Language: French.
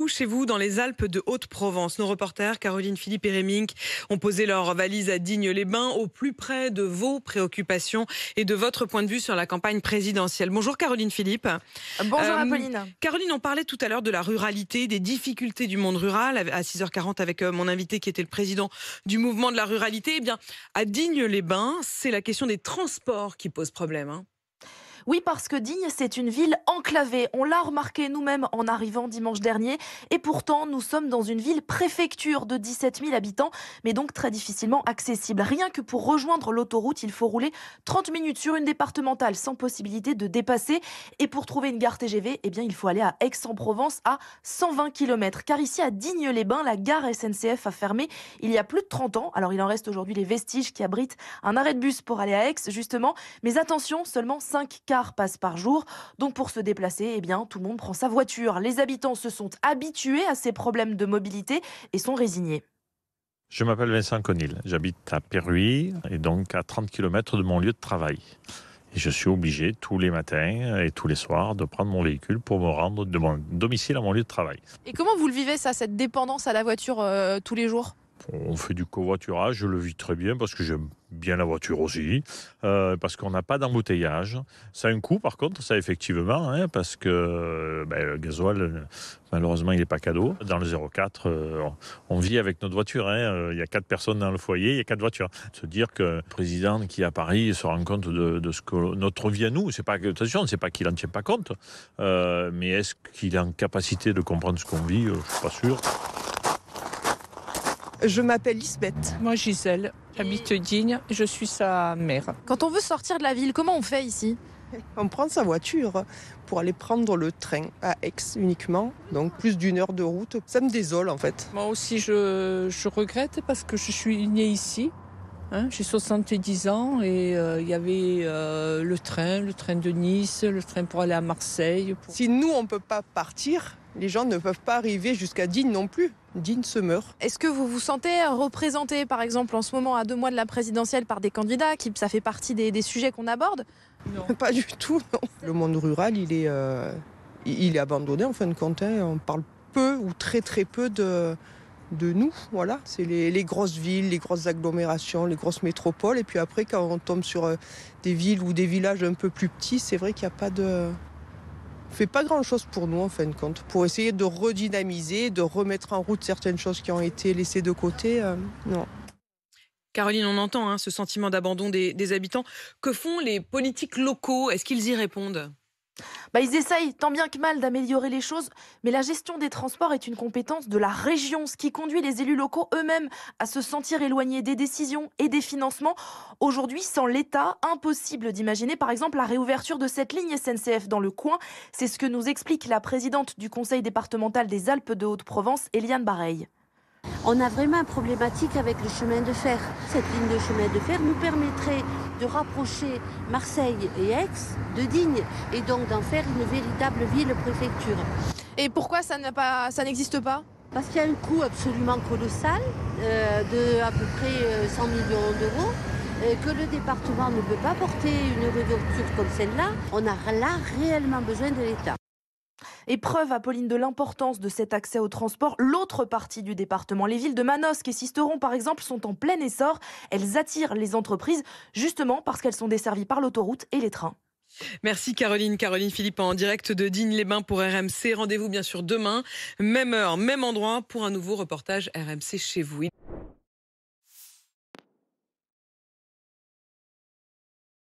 vous, chez vous, dans les Alpes de Haute-Provence. Nos reporters, Caroline Philippe et Rémink, ont posé leurs valises à Digne-les-Bains, au plus près de vos préoccupations et de votre point de vue sur la campagne présidentielle. Bonjour Caroline Philippe. Bonjour Apolline. Caroline, on parlait tout à l'heure de la ruralité, des difficultés du monde rural, à 6h40 avec mon invité qui était le président du mouvement de la ruralité. Eh bien, à Digne-les-Bains, c'est la question des transports qui pose problème. Oui, parce que Digne, c'est une ville enclavée. On l'a remarqué nous-mêmes en arrivant dimanche dernier. Et pourtant, nous sommes dans une ville préfecture de 17 000 habitants, mais donc très difficilement accessible. Rien que pour rejoindre l'autoroute, il faut rouler 30 minutes sur une départementale sans possibilité de dépasser. Et pour trouver une gare TGV, eh bien, il faut aller à Aix-en-Provence à 120 km. Car ici, à Digne-les-Bains, la gare SNCF a fermé il y a plus de 30 ans. Alors, il en reste aujourd'hui les vestiges qui abritent un arrêt de bus pour aller à Aix, justement. Mais attention, seulement 5 cars passent par jour. Donc pour se déplacer, eh bien, tout le monde prend sa voiture. Les habitants se sont habitués à ces problèmes de mobilité et sont résignés. Je m'appelle Vincent Conil, j'habite à Péruy et donc à 30 km de mon lieu de travail. Et je suis obligé tous les matins et tous les soirs de prendre mon véhicule pour me rendre de mon domicile à mon lieu de travail. Et comment vous le vivez ça, cette dépendance à la voiture tous les jours ? On fait du covoiturage, je le vis très bien parce que j'aime bien la voiture aussi, parce qu'on n'a pas d'embouteillage. Ça a un coût par contre, ça effectivement, parce que le gasoil, malheureusement, il n'est pas cadeau. Dans le 04, on vit avec notre voiture. Il y a 4 personnes dans le foyer, il y a 4 voitures. Se dire que le président qui est à Paris se rend compte de ce que notre vie à nous, c'est pas, attention, c'est pas qu'il n'en tient pas compte, mais est-ce qu'il est en capacité de comprendre ce qu'on vit? Je ne suis pas sûr. Je m'appelle Lisbeth. Moi, Gisèle, j'habite Digne, je suis sa mère. Quand on veut sortir de la ville, comment on fait ici ? On prend sa voiture pour aller prendre le train à Aix uniquement, donc plus d'1 heure de route. Ça me désole en fait. Moi aussi, je regrette parce que je suis née ici. J'ai 70 ans et il y avait le train de Nice, le train pour aller à Marseille. Si nous, on ne peut pas partir, les gens ne peuvent pas arriver jusqu'à Digne non plus. Digne se meurt. Est-ce que vous vous sentez représenté, par exemple, en ce moment, à 2 mois de la présidentielle, par des candidats ça fait partie des sujets qu'on aborde ? Non. Pas du tout, non. Le monde rural, il est abandonné en fin de compte. On parle peu ou très très peu de nous, voilà. C'est les grosses villes, les grosses agglomérations, les grosses métropoles. Et puis après, quand on tombe sur des villes ou des villages un peu plus petits, c'est vrai qu'il n'y a pas de... On fait pas grand-chose pour nous, en fin de compte. Pour essayer de redynamiser, de remettre en route certaines choses qui ont été laissées de côté, non. Caroline, on entend ce sentiment d'abandon des habitants. Que font les politiques locaux? Est-ce qu'ils y répondent? Ils essayent tant bien que mal d'améliorer les choses, mais la gestion des transports est une compétence de la région, ce qui conduit les élus locaux eux-mêmes à se sentir éloignés des décisions et des financements. Aujourd'hui, sans l'État, impossible d'imaginer par exemple la réouverture de cette ligne SNCF dans le coin. C'est ce que nous explique la présidente du conseil départemental des Alpes de Haute-Provence, Eliane Bareil. On a vraiment une problématique avec le chemin de fer. Cette ligne de chemin de fer nous permettrait de rapprocher Marseille et Aix de Digne et donc d'en faire une véritable ville-préfecture. Et pourquoi ça n'existe pas ? Parce qu'il y a un coût absolument colossal de à peu près 100 millions d'euros, que le département ne peut pas porter une réouverture comme celle-là. On a là réellement besoin de l'État. Et preuve, Apolline, de l'importance de cet accès au transport, l'autre partie du département, les villes de Manosque et Sisteron par exemple, sont en plein essor. Elles attirent les entreprises justement parce qu'elles sont desservies par l'autoroute et les trains. Merci Caroline. Caroline Philippe en direct de Digne-les-Bains pour RMC. Rendez-vous bien sûr demain, même heure, même endroit pour un nouveau reportage RMC chez vous.